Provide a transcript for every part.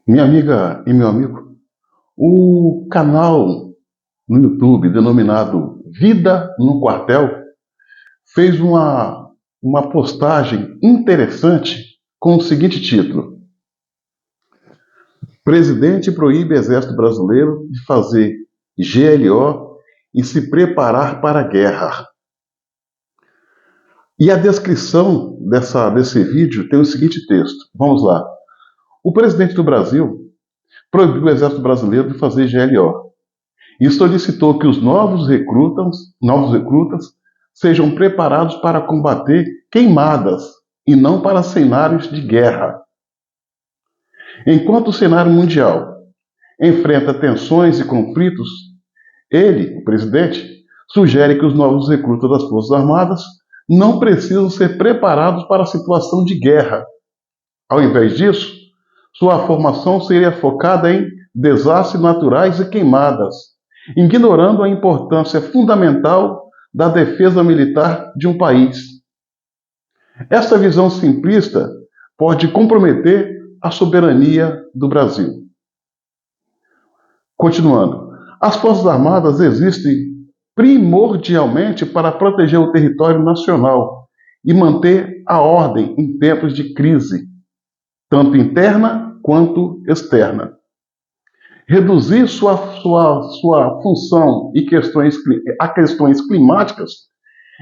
Minha amiga e meu amigo, o canal no YouTube denominado Vida no Quartel fez uma postagem interessante com o seguinte título: Presidente proíbe Exército Brasileiro de fazer GLO e se preparar para a guerra. E a descrição desse vídeo tem o seguinte texto. Vamos lá. O presidente do Brasil proibiu o Exército Brasileiro de fazer GLO e solicitou que os novos recrutas sejam preparados para combater queimadas e não para cenários de guerra. Enquanto o cenário mundial enfrenta tensões e conflitos, ele, o presidente, sugere que os novos recrutas das Forças Armadas não precisam ser preparados para a situação de guerra. Ao invés disso, sua formação seria focada em desastres naturais e queimadas, ignorando a importância fundamental da defesa militar de um país. Essa visão simplista pode comprometer a soberania do Brasil. Continuando, as Forças Armadas existem primordialmente para proteger o território nacional e manter a ordem em tempos de crise, tanto interna quanto externa. Reduzir sua função a questões climáticas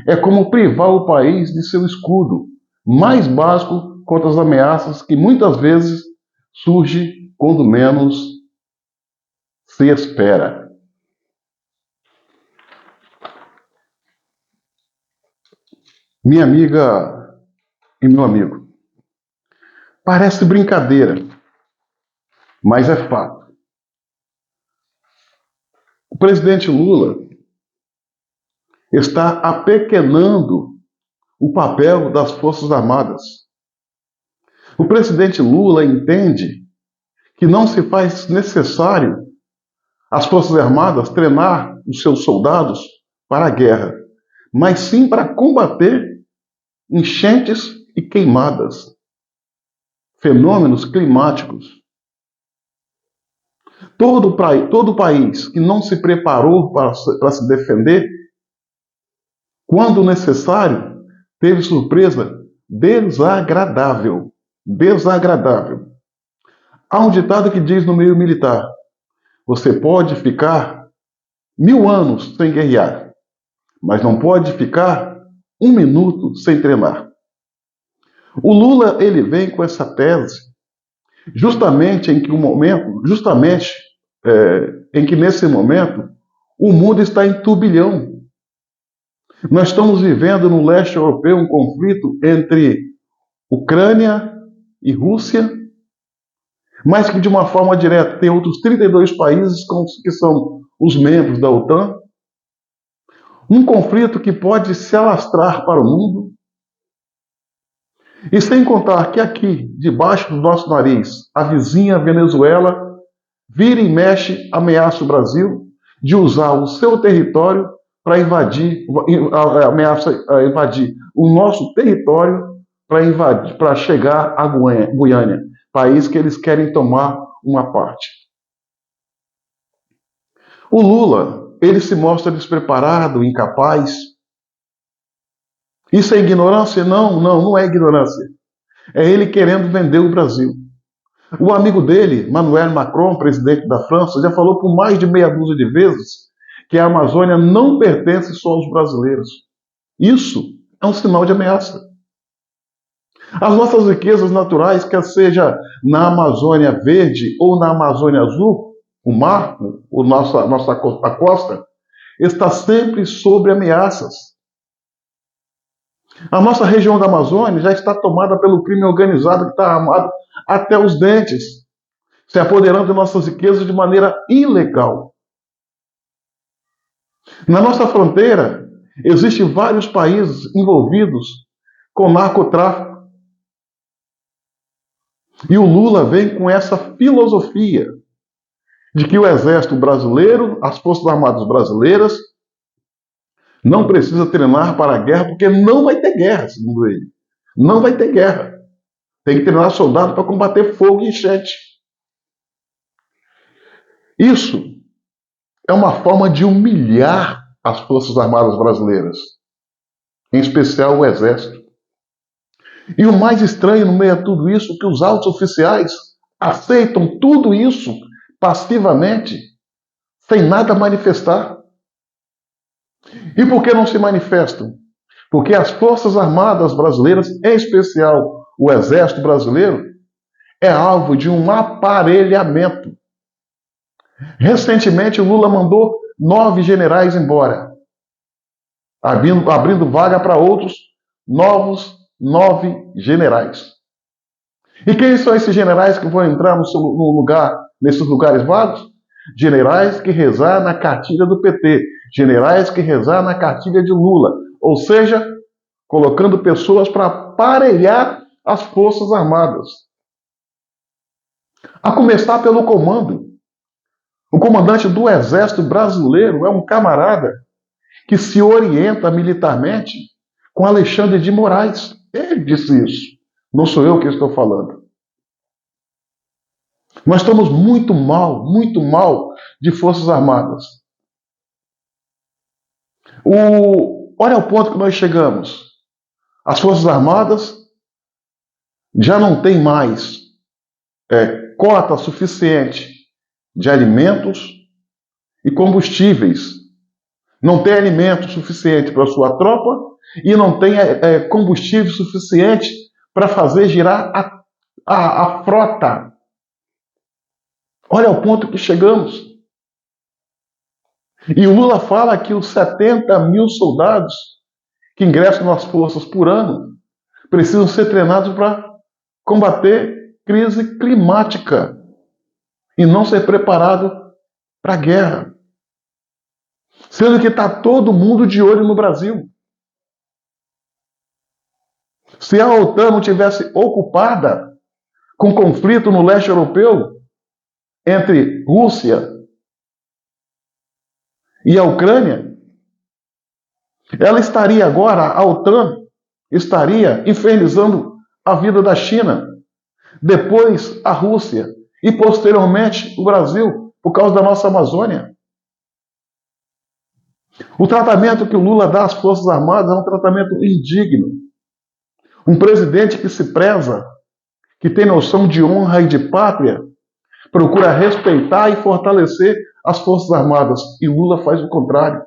é como privar o país de seu escudo mais básico contra as ameaças que muitas vezes surgem quando menos se espera. Minha amiga e meu amigo, parece brincadeira, mas é fato. O presidente Lula está apequenando o papel das Forças Armadas. O presidente Lula entende que não se faz necessário as Forças Armadas treinar os seus soldados para a guerra, mas sim para combater enchentes e queimadas, fenômenos climáticos. Todo país que não se preparou para se defender, quando necessário, teve surpresa desagradável. Desagradável. Há um ditado que diz no meio militar: você pode ficar 1000 anos sem guerrear, mas não pode ficar 1 minuto sem treinar. O Lula ele vem com essa tese justamente em que nesse momento o mundo está em turbilhão. Nós estamos vivendo no leste europeu um conflito entre Ucrânia e Rússia, mas que de uma forma direta tem outros 32 países que são os membros da OTAN. Um conflito que pode se alastrar para o mundo. E sem contar que aqui, debaixo do nosso nariz, a vizinha Venezuela vira e mexe, ameaça o Brasil de usar o seu território para ameaça invadir o nosso território para chegar a Guiânia, país que eles querem tomar uma parte. O Lula, ele se mostra despreparado, incapaz. Isso é ignorância? Não é ignorância. É ele querendo vender o Brasil. O amigo dele, Emmanuel Macron, presidente da França, já falou por mais de meia dúzia de vezes que a Amazônia não pertence só aos brasileiros. Isso é um sinal de ameaça. As nossas riquezas naturais, quer seja na Amazônia Verde ou na Amazônia Azul, o mar, a costa, está sempre sob ameaças. A nossa região da Amazônia já está tomada pelo crime organizado que está armado até os dentes, se apoderando de nossas riquezas de maneira ilegal. Na nossa fronteira, existem vários países envolvidos com narcotráfico. E o Lula vem com essa filosofia de que o Exército Brasileiro, as Forças Armadas Brasileiras, não precisa treinar para a guerra, porque não vai ter guerra, segundo ele. Não vai ter guerra. Tem que treinar soldado para combater fogo e enchente. Isso é uma forma de humilhar as Forças Armadas brasileiras, em especial o Exército. E o mais estranho no meio a tudo isso é que os altos oficiais aceitam tudo isso passivamente, sem nada manifestar. E por que não se manifestam? Porque as Forças Armadas brasileiras, em especial o Exército brasileiro, é alvo de um aparelhamento. Recentemente, o Lula mandou 9 generais embora, abrindo vaga para outros novos 9 generais. E quem são esses generais que vão entrar no lugar, nesses lugares vagos? Generais que rezar na cartilha do PT, generais que rezar na cartilha de Lula, ou seja, colocando pessoas para aparelhar as Forças Armadas. A começar pelo comando. O comandante do Exército Brasileiro é um camarada que se orienta militarmente com Alexandre de Moraes. Ele disse isso. Não sou eu que estou falando. Nós estamos muito mal de Forças Armadas. Olha o ponto que nós chegamos. As Forças Armadas já não têm mais cota suficiente de alimentos e combustíveis. Não tem alimento suficiente para a sua tropa e não tem combustível suficiente para fazer girar a frota. Olha o ponto que chegamos. E o Lula fala que os 70 mil soldados que ingressam nas forças por ano precisam ser treinados para combater crise climática e não ser preparado para a guerra. Sendo que está todo mundo de olho no Brasil. Se a OTAN não tivesse ocupada com conflito no leste europeu entre Rússia e a Ucrânia, ela estaria agora, a OTAN estaria infernizando a vida da China, depois a Rússia e posteriormente o Brasil, por causa da nossa Amazônia. O tratamento que o Lula dá às Forças Armadas é um tratamento indigno. Um presidente que se preza, que tem noção de honra e de pátria, procura respeitar e fortalecer as Forças Armadas. E Lula faz o contrário.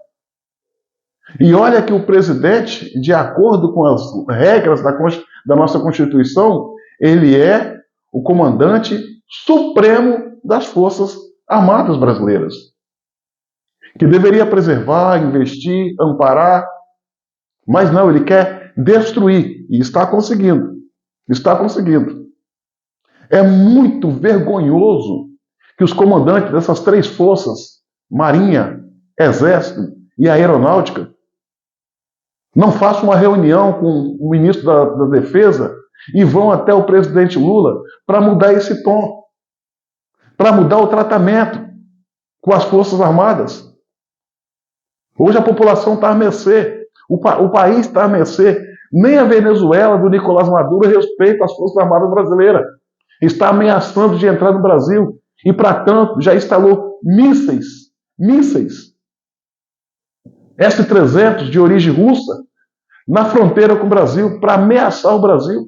E olha que o presidente, de acordo com as regras da nossa Constituição, ele é o comandante supremo das Forças Armadas brasileiras, que deveria preservar, investir, amparar, mas não, ele quer destruir, e está conseguindo. Está conseguindo. É muito vergonhoso que os comandantes dessas 3 forças, Marinha, Exército e Aeronáutica, não façam uma reunião com o ministro da Defesa e vão até o presidente Lula para mudar esse tom, para mudar o tratamento com as Forças Armadas. Hoje a população está à mercê, o país está à mercê. Nem a Venezuela do Nicolás Maduro respeita as Forças Armadas brasileiras. Está ameaçando de entrar no Brasil e, para tanto, já instalou mísseis S-300 de origem russa na fronteira com o Brasil para ameaçar o Brasil.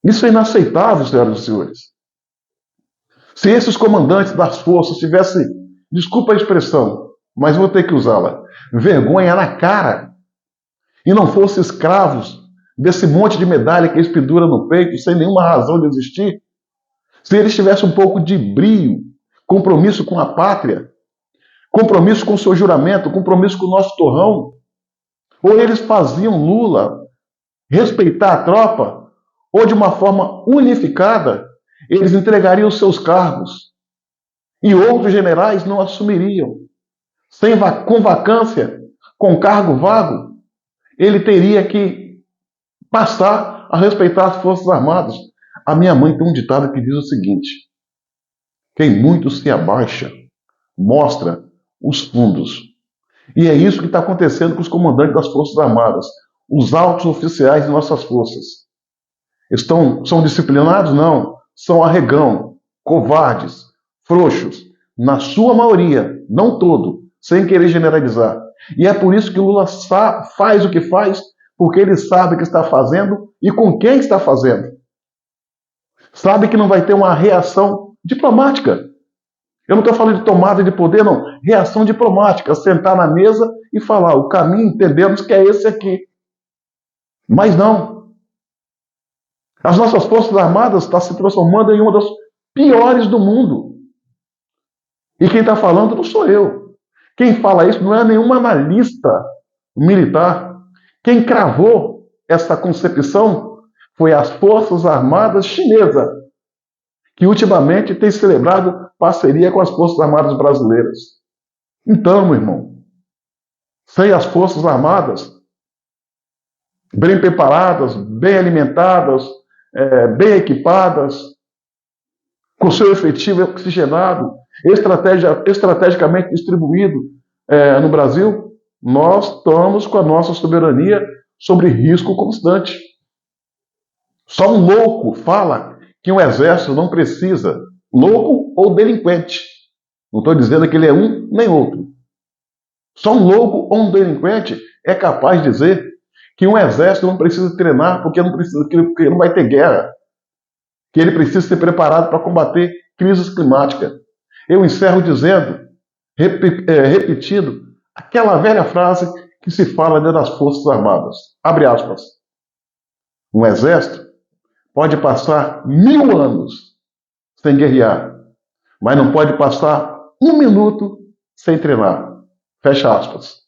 Isso é inaceitável, senhoras e senhores. Se esses comandantes das forças tivessem, desculpa a expressão, mas vou ter que usá-la, vergonha na cara, e não fossem escravos desse monte de medalha que eles penduram no peito sem nenhuma razão de existir, se eles tivessem um pouco de brio, compromisso com a pátria, compromisso com o seu juramento, compromisso com o nosso torrão, ou eles faziam Lula respeitar a tropa, ou de uma forma unificada, eles entregariam os seus cargos e outros generais não assumiriam. Com vacância, com cargo vago, ele teria que passar a respeitar as Forças Armadas. A minha mãe tem um ditado que diz o seguinte: quem muito se abaixa, mostra os fundos. E é isso que está acontecendo com os comandantes das Forças Armadas. Os altos oficiais de nossas forças. São disciplinados? Não. São arregão. covardes, frouxos, na sua maioria, não todo, sem querer generalizar. E é por isso que o Lula faz o que faz, porque ele sabe o que está fazendo e com quem está fazendo. Sabe que não vai ter uma reação diplomática. Eu não estou falando de tomada de poder, não. Reação diplomática, sentar na mesa e falar, o caminho entendemos que é esse aqui. Mas não. As nossas Forças Armadas estão se transformando em uma das piores do mundo. E quem está falando não sou eu. Quem fala isso não é nenhum analista militar. Quem cravou essa concepção foi as Forças Armadas chinesas, que ultimamente tem celebrado parceria com as Forças Armadas brasileiras. Então, meu irmão, sem as Forças Armadas bem preparadas, bem alimentadas, bem equipadas, com seu efetivo oxigenado, estrategicamente distribuído no Brasil, nós estamos com a nossa soberania sobre risco constante. Só um louco fala que um exército não precisa, louco ou delinquente. Não estou dizendo que ele é um nem outro. Só um louco ou um delinquente é capaz de dizer que um exército não precisa treinar porque não vai ter guerra, que ele precisa ser preparado para combater crises climáticas. Eu encerro dizendo, repetindo, aquela velha frase que se fala dentro das Forças Armadas. Abre aspas. Um exército pode passar 1000 anos sem guerrear, mas não pode passar 1 minuto sem treinar. Fecha aspas.